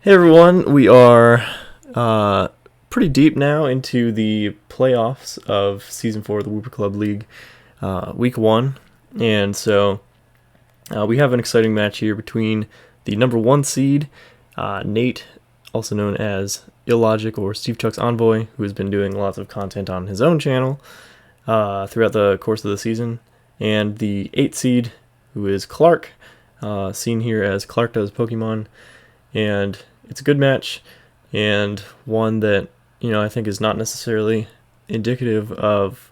Hey everyone, we are pretty deep now into the playoffs of Season 4 of the Whooper Club League, Week 1. And so we have an exciting match here between the number 1 seed, Nate, also known as Illogic or Steve Chuck's Envoy, who has been doing lots of content on his own channel throughout the course of the season, and the 8 seed, who is Clark, seen here as Clark Does Pokemon. And it's a good match, and one that, I think is not necessarily indicative of,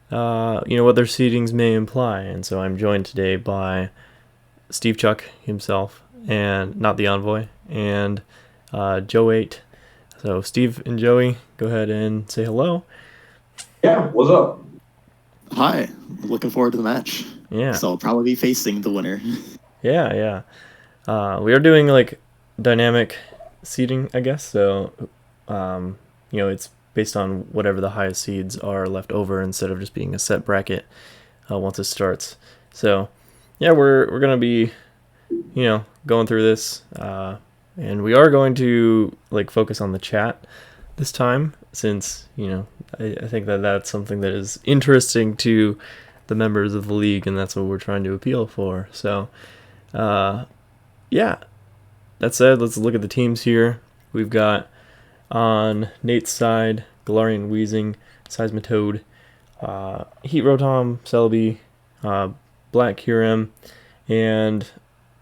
what their seedings may imply. And so I'm joined today by Steve Chuck himself, and not the Envoy, and Joe 8. So Steve and Joey, go ahead and say hello. Yeah, what's up? Hi, looking forward to the match. Yeah. So I'll probably be facing the winner. Yeah. We are doing like dynamic seeding, I guess. So, it's based on whatever the highest seeds are left over instead of just being a set bracket once it starts. So, yeah, we're gonna be, going through this, and we are going to like focus on the chat this time, since I think that's something that is interesting to the members of the league, and that's what we're trying to appeal for. So. Yeah, that said, let's look at the teams here. We've got on Nate's side, Galarian Weezing, Seismitoad, Heat Rotom, Celebi, Black Kyurem, and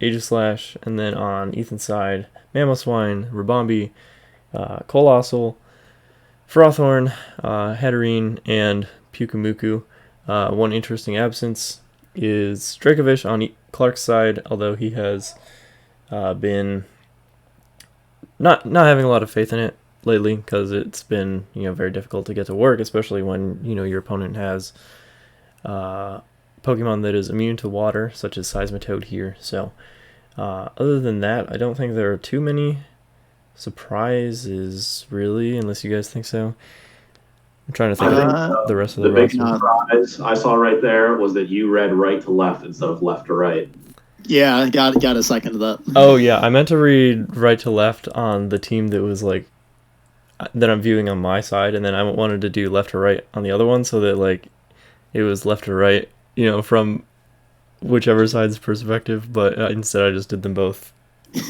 Aegislash. And then on Ethan's side, Mamoswine, Rabombi, Colossal, Frothorn, Hatterene, and Pyukumuku. One interesting absence is Dracovish on Clark's side, although he has been not having a lot of faith in it lately, because it's been very difficult to get to work, especially when your opponent has Pokemon that is immune to water, such as Seismitoad here. So other than that, I don't think there are too many surprises really, unless you guys think so. I'm trying to think of the rest of the big roster. surprise I saw right there was that you read right to left instead of left to right. Yeah, I got a second of that. Oh yeah, I meant to read right to left on the team that was like that I'm viewing on my side, and then I wanted to do left to right on the other one, so that like it was left to right, from whichever side's perspective. But instead, I just did them both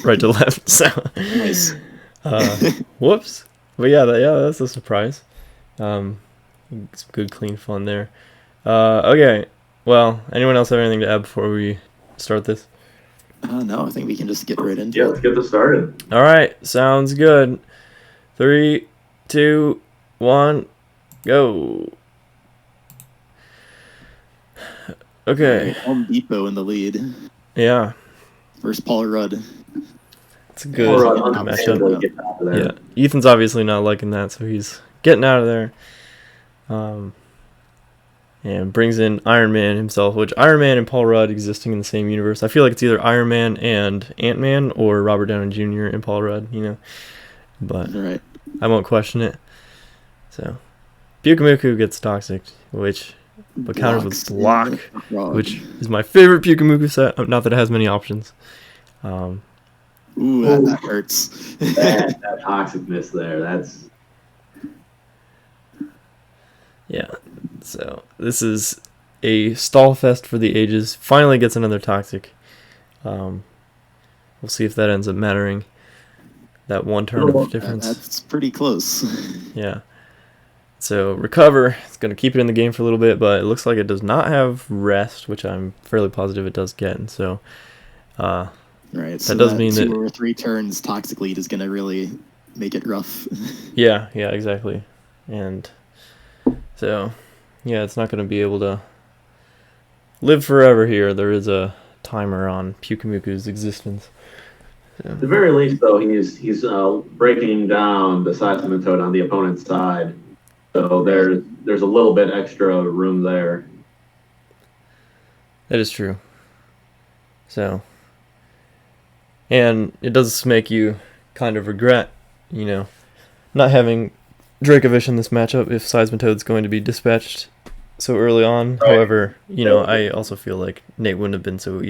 right to left. So Nice. Whoops. But that's a surprise. Some good clean fun there. Okay. Well, anyone else have anything to add before we start this? No, I think we can just get right into Yeah, it. let's get this started. All right, sounds good. 3, 2, 1, go. Okay. Home Depot in the lead. Yeah, Versus Paul Rudd. it's a good matchup. Yeah, Ethan's obviously not liking that, so he's getting out of there. And brings in Iron Man himself, which Iron Man and Paul Rudd existing in the same universe. I feel like it's either Iron Man and Ant-Man or Robert Downey Jr. and Paul Rudd, But Right. I won't question it. So, Pyukumuku gets Toxic, but counters with Block, which is my favorite Pyukumuku set. Not that it has many options. Ooh, that hurts. that toxicness there, that's... Yeah, so this is a stall fest for the ages. Finally gets another Toxic. We'll see if that ends up mattering. That one turn of difference. That's pretty close. Yeah. So Recover, it's going to keep it in the game for a little bit, but it looks like it does not have Rest, which I'm fairly positive it does get. And so right, so that does mean that 2 or 3 turns Toxic Lead is going to really make it rough. Yeah, exactly. And so, yeah, it's not going to be able to live forever here. There is a timer on Pyukumuku's existence. So. At the very least, though, he's breaking down the Seismitoad on the opponent's side. So there's a little bit extra room there. That is true. So, and it does make you kind of regret, not having Dracovish in this matchup if Seismitoad's going to be dispatched so early on. Right. However, I also feel like Nate wouldn't have been so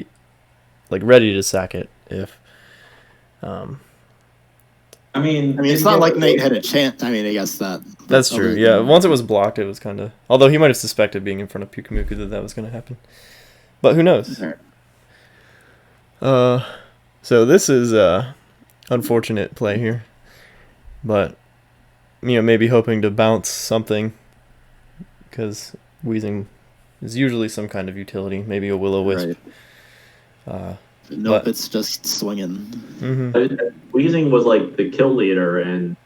ready to sack it if I mean, it's not like Nate had a chance. I mean, I guess that. That's true. Yeah, once it was blocked, it was kind of. Although he might have suspected being in front of Pukumuku that was going to happen, but who knows? Right. So this is unfortunate play here, but maybe hoping to bounce something because Weezing is usually some kind of utility, maybe a Will-O-Wisp. Right. Nope, it's just swinging. Weezing was like the kill leader in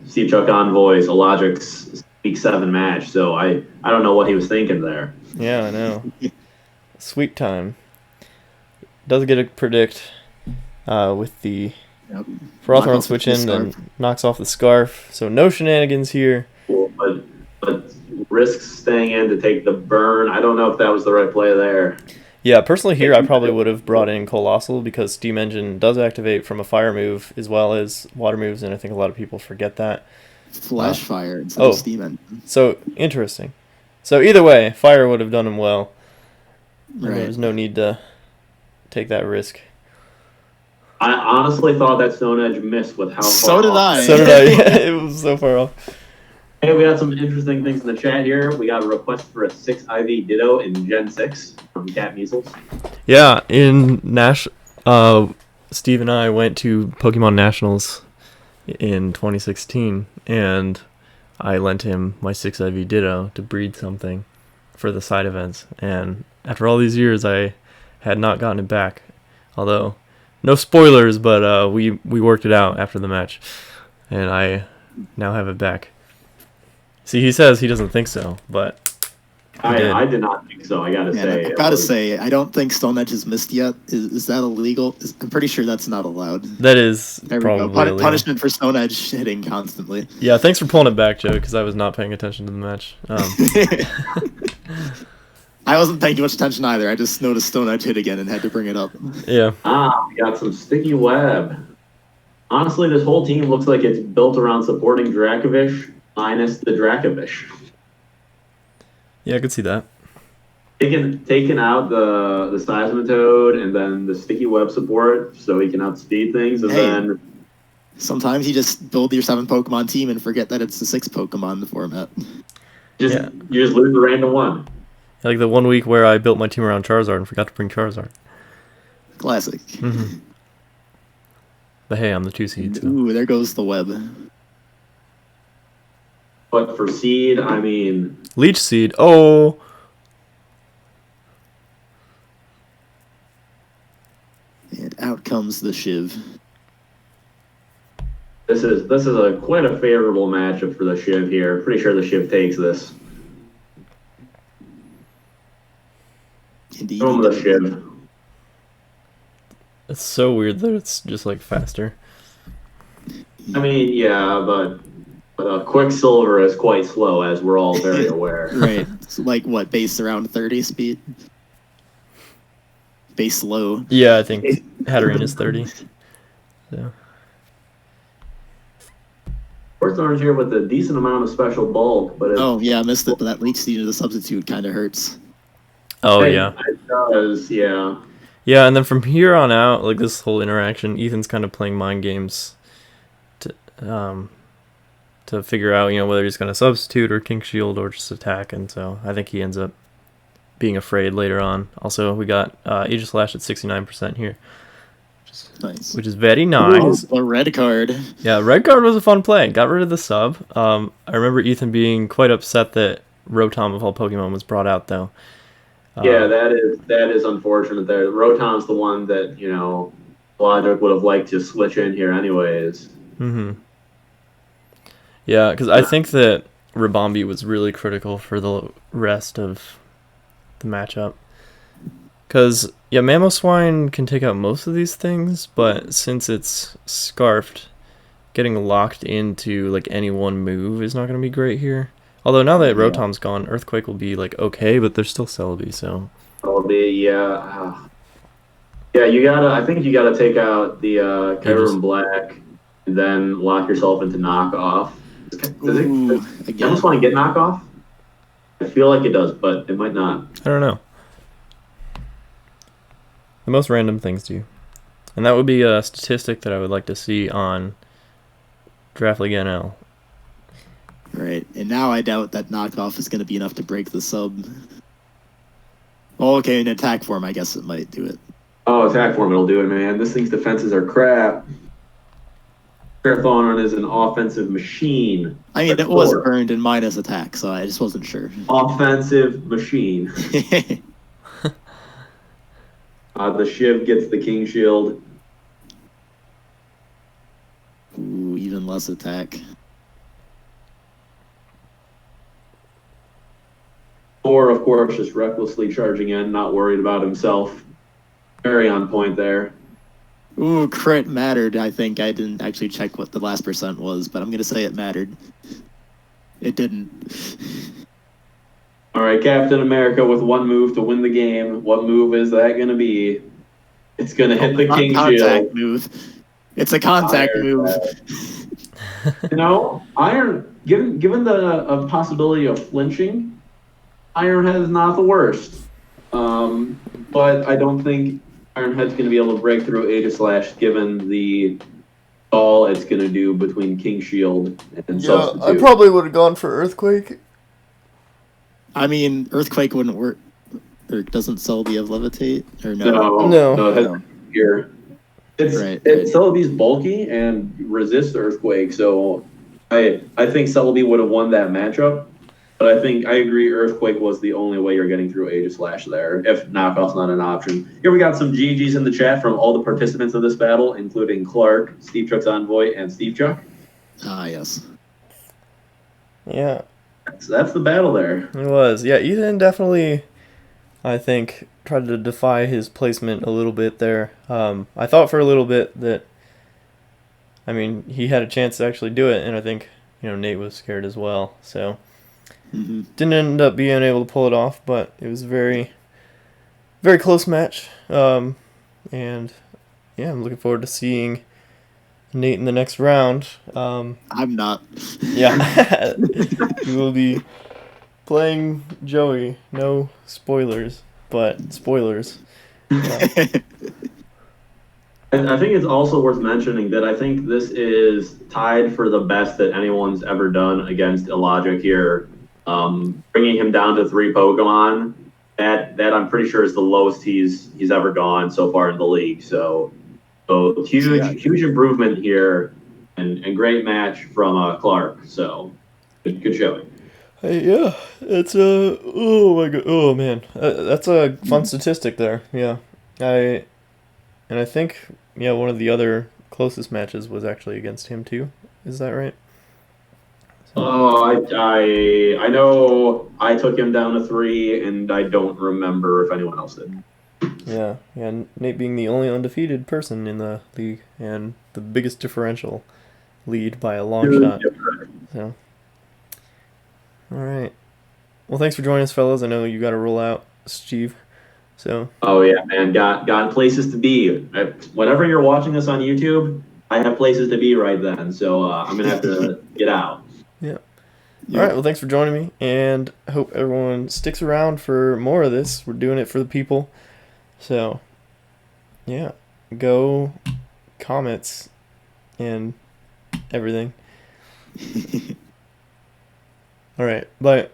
Steve Chuck Envoy's Illogic's Week 7 match, so I don't know what he was thinking there. Yeah, I know. Sweep time. Does get a predict with the Frothorn switch in, then knocks off the Scarf. So no shenanigans here. But risks staying in to take the burn. I don't know if that was the right play there. Yeah, personally here I probably would have brought in Colossal because Steam Engine does activate from a fire move as well as water moves, and I think a lot of people forget that. Flash fire instead of Steam Engine. So, interesting. So either way, fire would have done him well. Right. There was no need to take that risk. I honestly thought that Stone Edge missed with how far So did off. I. So did I. Yeah, it was so far off. Hey, we got some interesting things in the chat here. We got a request for a 6 IV Ditto in Gen 6 from Cat Measles. Yeah, in Steve and I went to Pokemon Nationals in 2016, and I lent him my 6 IV Ditto to breed something for the side events. And after all these years, I had not gotten it back. Although, no spoilers, but we worked it out after the match, and I now have it back. See, he says he doesn't think so, but I did not think so. I gotta say, I don't think Stone Edge is missed yet. Is that illegal? I'm pretty sure that's not allowed. That is probably illegal. Punishment for Stone Edge hitting constantly. Yeah, thanks for pulling it back, Joe, because I was not paying attention to the match. I wasn't paying too much attention either. I just noticed Stone Edge hit again and had to bring it up. Yeah. We got some sticky web. Honestly, this whole team looks like it's built around supporting Dracovish minus the Dracovish. Yeah, I could see that. Taking out the Seismitoad and then the sticky web support so he can outspeed things, and then sometimes you just build your 7 Pokemon team and forget that it's the 6 Pokemon format. You just lose the random one. Like the 1 week where I built my team around Charizard and forgot to bring Charizard. Classic. Mm-hmm. But hey, I'm the 2 seed. So. Ooh, there goes the web. But for seed, I mean... Leech seed. Oh! And out comes the Shiv. This is quite a favorable matchup for the Shiv here. Pretty sure the Shiv takes this. Indeed. Throw him the Shiv. It's so weird that it's just like faster. I mean, yeah, but Quicksilver is quite slow, as we're all very aware. Right. It's like what, base around 30 speed? Base low. Yeah, I think Hatterene is 30. So. First orange here with a decent amount of special bulk, but I missed it, but that Leech Seed of the substitute kind of hurts. Oh, yeah. It does, yeah. Yeah, and then from here on out, like this whole interaction, Ethan's kind of playing mind games to figure out, whether he's going to substitute or King Shield or just attack, and so I think he ends up being afraid later on. Also, we got Aegislash at 69% here, which is very nice. Ooh, a red card. Yeah, red card was a fun play. Got rid of the sub. I remember Ethan being quite upset that Rotom of all Pokemon was brought out, though. Yeah, that is unfortunate there. Rotom's the one that, Logic would have liked to switch in here anyways. Mm-hmm. Yeah, because I think that Ribombee was really critical for the rest of the matchup. Because, Mamoswine can take out most of these things, but since it's Scarfed, getting locked into, like, any one move is not going to be great here. Although now that Rotom's gone, Earthquake will be, like, okay, but there's still Celebi, so... Celebi, yeah. Yeah, I think you gotta take out the Kyurem Black and then lock yourself into knockoff. I just want to get knockoff? I feel like it does, but it might not. I don't know. The most random things do. And that would be a statistic that I would like to see on Draft League NL. Right, and now I doubt that knockoff is going to be enough to break the sub. Oh, okay, in attack form, I guess it might do it. Oh, attack form, it'll do it, man. This thing's defenses are crap. Marathon is an offensive machine. I mean, it was earned in minus attack, so I just wasn't sure. Offensive machine. The Shiv gets the King Shield. Ooh, even less attack. Or, of course, just recklessly charging in, not worried about himself. Very on point there. Ooh, crit mattered, I think. I didn't actually check what the last percent was, but I'm going to say it mattered. It didn't. All right, Captain America with one move to win the game. What move is that going to be? It's going to hit the King Shield. Move. It's a contact move. Iron, given the possibility of flinching, Ironhead is not the worst. But I don't think Ironhead's going to be able to break through Aegislash given the all it's going to do between King Shield and Substitute. I probably would have gone for Earthquake. I mean, Earthquake wouldn't work. Or doesn't Celebi have Levitate? Or No. Here. Celebi's bulky and resists Earthquake, so I think Celebi would have won that matchup. But I agree Earthquake was the only way you're getting through Aegislash there, if knockoff's not an option. Here we got some GGs in the chat from all the participants of this battle, including Clark, Steve Chuck's Envoy, and Steve Chuck. Ah, yes. Yeah. That's the battle there. It was. Yeah, Ethan definitely, I think, tried to defy his placement a little bit there. I thought for a little bit that, I mean, he had a chance to actually do it, and I think, Nate was scared as well, so... Mm-hmm. Didn't end up being able to pull it off, but it was a very, very close match. And yeah, I'm looking forward to seeing Nate in the next round. I'm not. Yeah, you will be playing Joey. No spoilers, but spoilers. I think it's also worth mentioning that I think this is tied for the best that anyone's ever done against Illogic here. Bringing him down to 3 Pokemon, that I'm pretty sure is the lowest he's ever gone so far in the league. So huge improvement here, and great match from Clark. So good showing. Hey, yeah, it's oh my god, oh man, that's a fun statistic there. Yeah, I think one of the other closest matches was actually against him too. Is that right? Oh, I know I took him down to 3, and I don't remember if anyone else did. Yeah, Nate being the only undefeated person in the league, and the biggest differential lead by a long shot. So, all right. Well, thanks for joining us, fellas. I know you got to roll out, Steve. So. Oh yeah, man, got places to be. Whenever you're watching this on YouTube, I have places to be right then. So I'm gonna have to get out. Yeah. All right. Well, thanks for joining me, and I hope everyone sticks around for more of this. We're doing it for the people. So, yeah, go comments and everything. All right. Bye.